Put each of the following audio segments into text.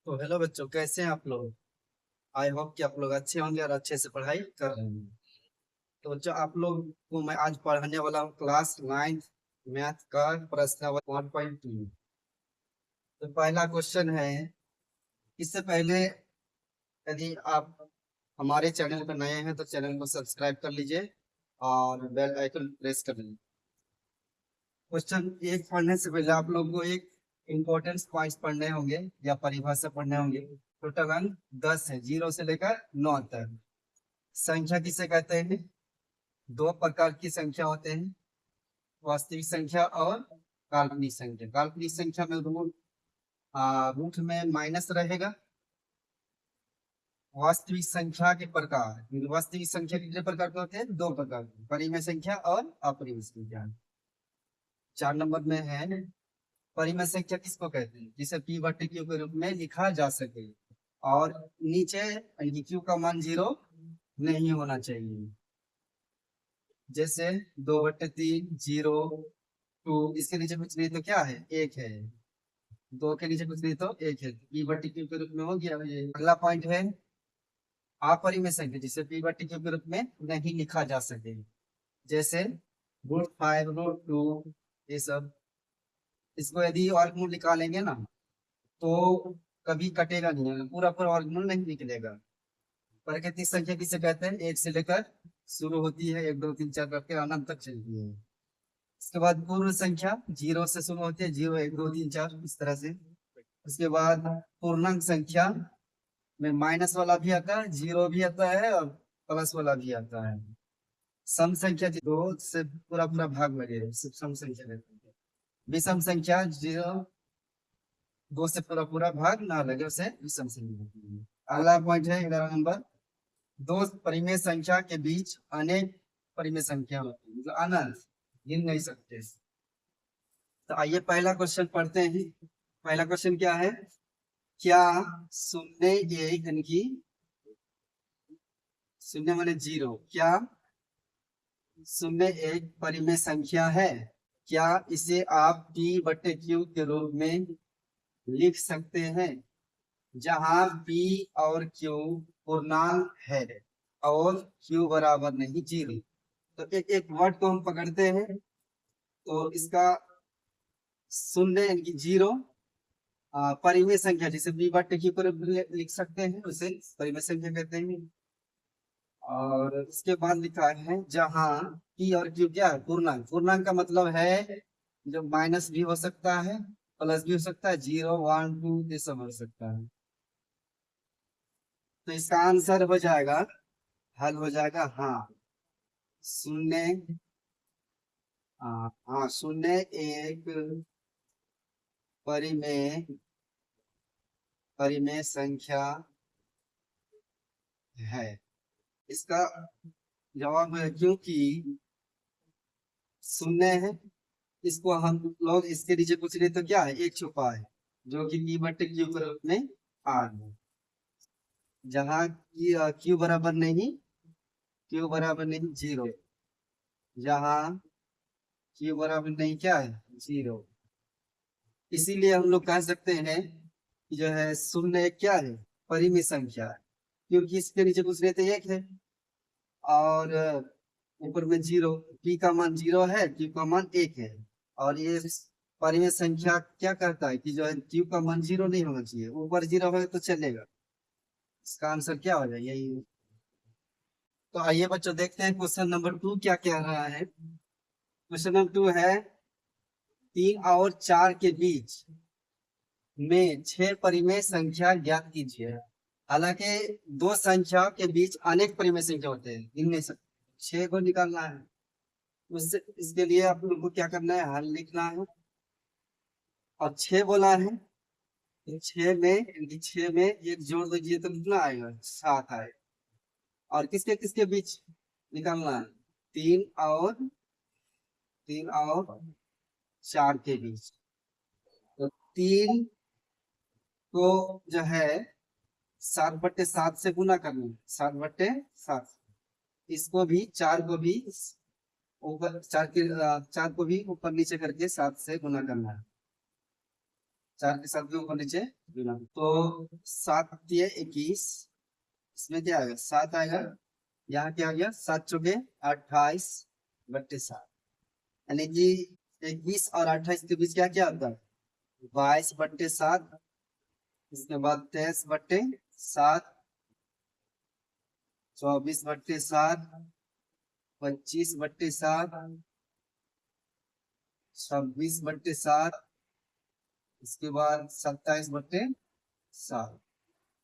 तो हेलो बच्चों, कैसे हैं आप लोग। आई होप कि आप लोग अच्छे होंगे और अच्छे से पढ़ाई कर रहे हैं। तो बच्चों, आप लोग को मैं आज पढ़ाने वाला हूँ क्लास 9 मैथ का प्रश्न 1.2। तो पहला क्वेश्चन है। इससे पहले यदि आप हमारे चैनल पर नए हैं तो चैनल को सब्सक्राइब कर लीजिए और बेल आइकन प्रेस कर लीजिए। क्वेश्चन एक पढ़ने से पहले आप लोग को एक इम्पोर्टेंस पॉइंट्स पढ़ने होंगे या परिभाषा पढ़ने होंगे। टोटल अंक 10 है, 0 से लेकर 9 तक। संख्या किसे कहते हैं? दो प्रकार की संख्या होते हैं, वास्तविक संख्या और काल्पनिक संख्या। काल्पनिक संख्या में रूट में माइनस रहेगा। वास्तविक संख्या के प्रकार, वास्तविक संख्या कितने प्रकार के होते हैं? दो प्रकार के, परिमेय संख्या और अपरिमेय संख्या। 4 नंबर में है परिमेय संख्या किसको कहते हैं? जिसे p बटे क्यू के रूप में लिखा जा सके और नीचे यानी क्यू का मान 0 नहीं होना चाहिए। जैसे 2/3, 0, 2, इसके नीचे कुछ नहीं तो क्या है? 1 है। 2 के नीचे कुछ नहीं तो 1 है, p बटे क्यू के रूप में हो गया ये। अगला पॉइंट है अपरिमेय संख्या, जिसे p बटे क्यू के रूप में नहीं लिखा जा सके। जैसे √5, √2, ये सब। इसको यदि वर्गमूल निकालेंगे ना तो कभी कटेगा नहीं, पूरा पूरा वर्गमूल नहीं निकलेगा। प्राकृतिक संख्या किसे कहते हैं? 1 से लेकर शुरू होती है, 1 2 3 4 करके अनंत तक चलती है। इसके बाद पूर्ण संख्या 0 से शुरू होती है, 0 1 2 3 4 इस तरह से। उसके बाद पूर्णांक संख्या में माइनस वाला भी आता है, 0 भी आता है और प्लस वाला भी आता है। सम संख्या 2 से पूरा पूरा भाग लगे सम संख्या रहती है। विषम संख्या 0, 2 से पूरा पूरा भाग ना लगे उसे विषम संख्या कहते हैं। अगला पॉइंट है 11 नंबर। दो परिमेय संख्या के बीच अनेक परिमेय संख्या होती है, मतलब अनंत, गिन नहीं सकते। तो आइए पहला क्वेश्चन पढ़ते हैं। पहला क्वेश्चन क्या है? क्या शून्य एक यानी कि शून्य माने 0, क्या शून्य एक परिमेय संख्या है? क्या इसे आप p बटे q के रूप में लिख सकते हैं, जहां p और q पूर्णांक है और q बराबर नहीं 0। तो एक एक वर्ड को हम पकड़ते हैं। तो इसका शून्य यानी कि 0 परिमेय संख्या, जिसे b बटे q पर लिख सकते हैं, उसे परिमेय संख्या कहते हैं। और इसके बाद लिखा है जहां p और q क्या है? पूर्णांक। पूर्णांक का मतलब है जो माइनस भी हो सकता है, प्लस भी हो सकता है, 0 1 2 ये सब हो सकता है। तो इसका आंसर हो जाएगा, हल हो जाएगा हाँ, शून्य। हाँ, शून्य एक परिमेय परिमेय संख्या है। इसका जवाब है क्योंकि शून्य है। इसको हम लोग इसके नीचे कुछ नहीं तो क्या है? एक छुपा है, जो कि p बटे क्यू के रूप में r है। जहाँ क्यू बराबर नहीं, क्यू बराबर नहीं 0, जहाँ क्यू बराबर नहीं क्या है? 0। इसीलिए हम लोग कह सकते हैं कि जो है शून्य क्या है? परिमेय संख्या है, क्योंकि इसके नीचे कुछ नहीं तो 1 है और ऊपर में 0। p का मान 0 है, q का मान 1 है। और ये परिमेय संख्या क्या कहता है कि जो है q का मान 0 नहीं होना चाहिए, ऊपर 0 है तो चलेगा। इसका आंसर क्या हो जाएगा? यही। तो आइए बच्चों देखते हैं क्वेश्चन नंबर 2 क्या कह रहा है। क्वेश्चन नंबर 2 है 3 और 4 के बीच में 6 परिमेय संख्या ज्ञात कीजिए। हालांकि दो संख्या के बीच अनेक परिमेय संख्या होते हैं, इनमें से 6 को निकालना है। उससे इसके लिए आप लोग को क्या करना है? हल लिखना है। और 6 बोला है, 6 में एक जोड़ दीजिए तो कितना आएगा? 7 आएगा। और किसके किसके बीच निकालना है? 3 और 4 के बीच। तो 3 को जो है 7/7 से गुना करना है, 7/7। इसको भी 4 को भी ऊपर 4 को भी ऊपर नीचे करके 7 से गुना करना है। 4 के साथ भी ऊपर नीचे गुना, तो 7×21, इसमें क्या आएगा 7 आएगा, यहाँ क्या आ गया 7×4 = 28/7, यानी कि 21 और 28 के बीच क्या क्या आता है 22/7, इसके बाद 23/7, 24/7, 25/7, 26/7, इसके बाद 27/7,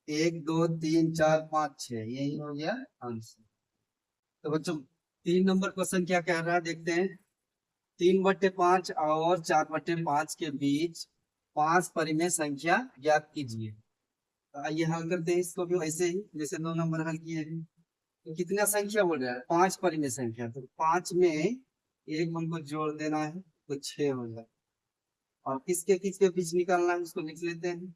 1 2 3 4 5 6, यही हो गया आंसर। तो बच्चों 3 नंबर क्वेश्चन क्या कह रहा है देखते हैं। 3/5 और 4/5 के बीच 5 परिमेय संख्या ज्ञात कीजिए। तो आइए हल करते हैं इसको भी वैसे ही जैसे 2 नंबर हल किए हैं। तो कितना संख्या बोल रहा है 5 परिमेय संख्या, तो 5 में एक हमको जोड़ देना है तो 6 हो जाए, और किसके बीच निकालना है उसको लिख लेते हैं।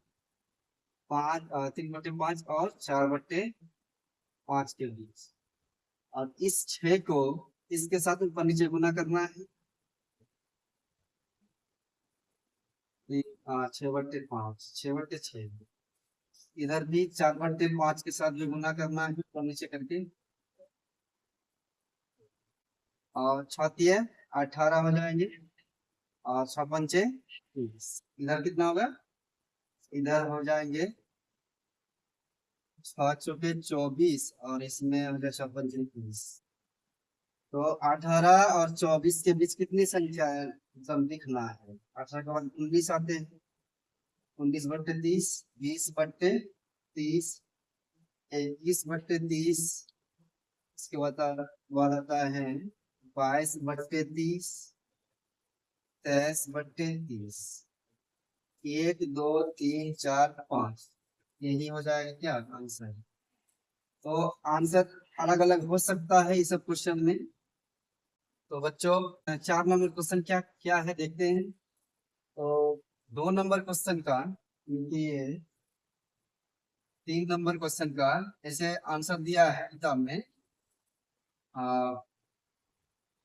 3/5 और 4/5 के बीच, और इस 6 को इसके साथ ऊपर नीचे गुना करना है। 6/5, 6/6, इधर भी 4/5 के साथ भी गुना करना है ऊपर नीचे करके, और 6×18 हो जाएंगे, और 6×5 30, इधर कितना होगा, इधर हो जाएंगे 6×4 = 24, और इसमें हो जाए 6×5 30। तो 18 और 24 के बीच कितनी संख्या है सब लिखना है। 18 के बाद 19 आते हैं, 19/30, 20/30, 21/30, इसके बाद आता है 22/30, 23/30, 1 2 3 4 5, यही हो जाएगा क्या आंसर। तो आंसर अलग अलग हो सकता है इस क्वेश्चन में। तो बच्चों 4 नंबर क्वेश्चन क्या क्या है देखते हैं। तो 2 नंबर क्वेश्चन का ये 3 नंबर क्वेश्चन का ऐसे आंसर दिया है किताब में,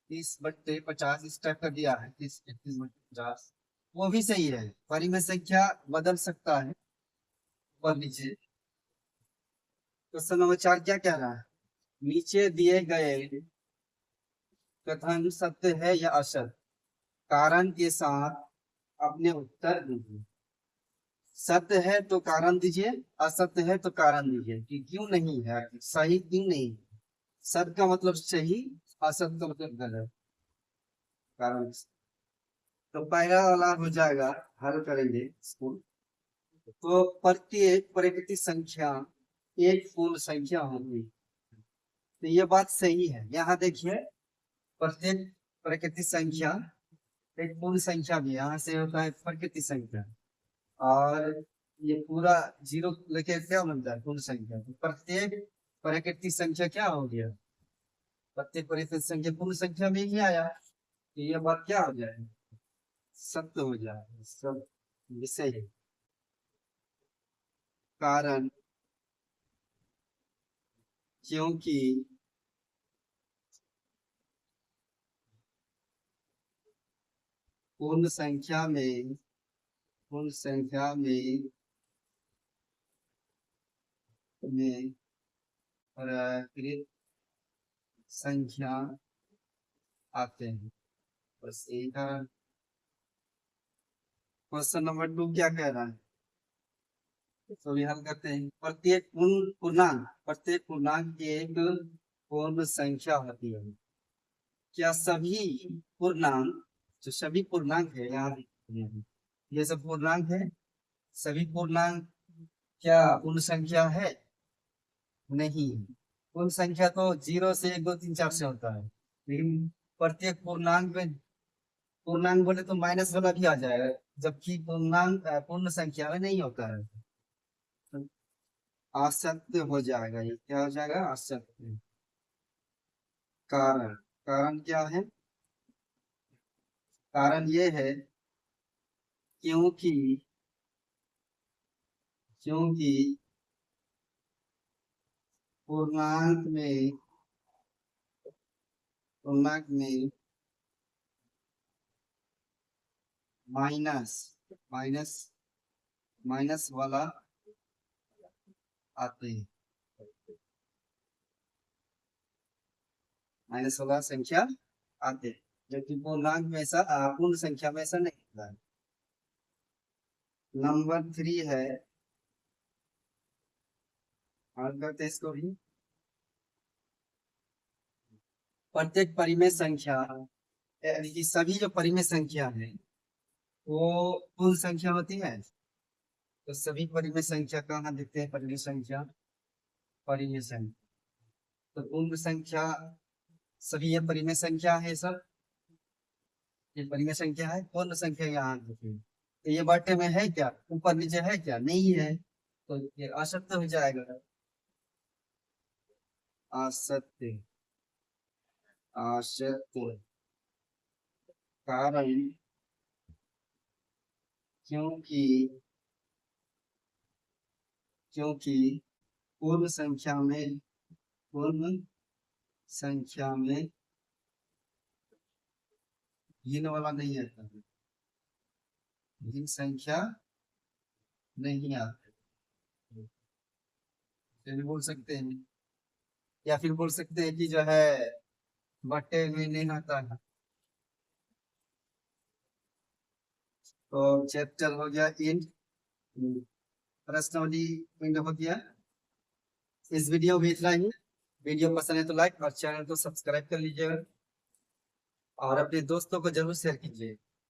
30/50 इस टाइप का दिया है, 30 31/50, वो भी सही है, परिमेय संख्या बदल सकता है ऊपर नीचे। क्वेश्चन नंबर 4 क्या कह रहा है, नीचे दिए गए कथन सत्य है या असत्य, कारण के साथ अपने उत्तर दीजिए। सत्य है तो कारण दीजिए, असत्य है तो कारण दीजिए कि क्यों नहीं है, सही क्यों नहीं है। सत्य का मतलब सही, असत्य का मतलब गलत, कारण। तो पहला वाला हो जाएगा, हल करेंगे इसको। तो प्रत्येक प्राकृतिक संख्या एक पूर्ण संख्या होगी, तो ये बात सही है। यहाँ देखिए प्रत्येक प्राकृतिक संख्या एक पूर्ण संख्या भी, यहाँ से होता है प्राकृतिक संख्या, और ये पूरा 0 लेके क्या बनता है पूर्ण संख्या। तो प्रत्येक प्राकृतिक संख्या क्या हो गया, प्रत्येक प्राकृतिक संख्या पूर्ण संख्या में ही आया, तो ये बात क्या हो जाएगी सत्य हो जाएगा। सब विषय है। कारण क्योंकि पूर्ण संख्या में प्राकृत संख्या आते हैं, बस यही कारण। क्वेश्चन नंबर 2 क्या कह रहा है, तो भी हल करते हैं। प्रत्येक पूर्णांक की एक पूर्ण संख्या होती है। क्या सभी पूर्णांक, जो सभी पूर्णांक है यहाँ ये सब पूर्णांक है, सभी पूर्णांक क्या पूर्ण संख्या है, नहीं। पूर्ण संख्या तो 0 से 1 2 3 4 से होता है, लेकिन प्रत्येक पूर्णांक में, पूर्णांक बोले तो माइनस वाला भी आ जाएगा, जबकि पूर्णांक पूर्ण संख्या में नहीं होता है, तो असत्य हो जाएगा। ये क्या हो जाएगा असत्य। कारण, कारण क्या है, कारण ये है क्योंकि क्योंकि पूर्णांक में माइनस माइनस माइनस वाला आते हैं, माइनस वाला संख्या आते हैं, जबकि पूर्णांक में ऐसा पूर्ण संख्या में ऐसा नहीं होता है। नंबर 3 है, और करते हैं इसको भी। प्रत्येक परिमेय संख्या, यानी कि सभी जो परिमेय संख्या है वो पूर्ण संख्या होती है। तो सभी परिमेय संख्या कहाँ देखते हैं? परिमेय संख्या, परिमेय संख्या, तो पूर्ण संख्या, सभी ये परिमेय संख्या है सब, ये परिमेय संख्या है। पूर्ण संख्या यहाँ देखिए, तो ये बाटे में है क्या? ऊपर नीचे है क्या? नहीं है, तो ये असत्य हो जाएगा। असत्य, असत्य, कारण क्योंकि, क्योंकि पूर्ण संख्या में, पूर्ण संख्या में भिन्न वाला नहीं आता है, भिन्न संख्या नहीं आती, फिर बोल सकते हैं, या फिर बोल सकते हैं कि जो है बट्टे में नहीं आता है। तो चैप्टर हो गया इन, प्रश्नावली इन हो गया। इस वीडियो में इतना ही। वीडियो पसंद है तो लाइक और चैनल को सब्सक्राइब कर लीजिएगा, और अपने दोस्तों को जरूर शेयर कीजिए।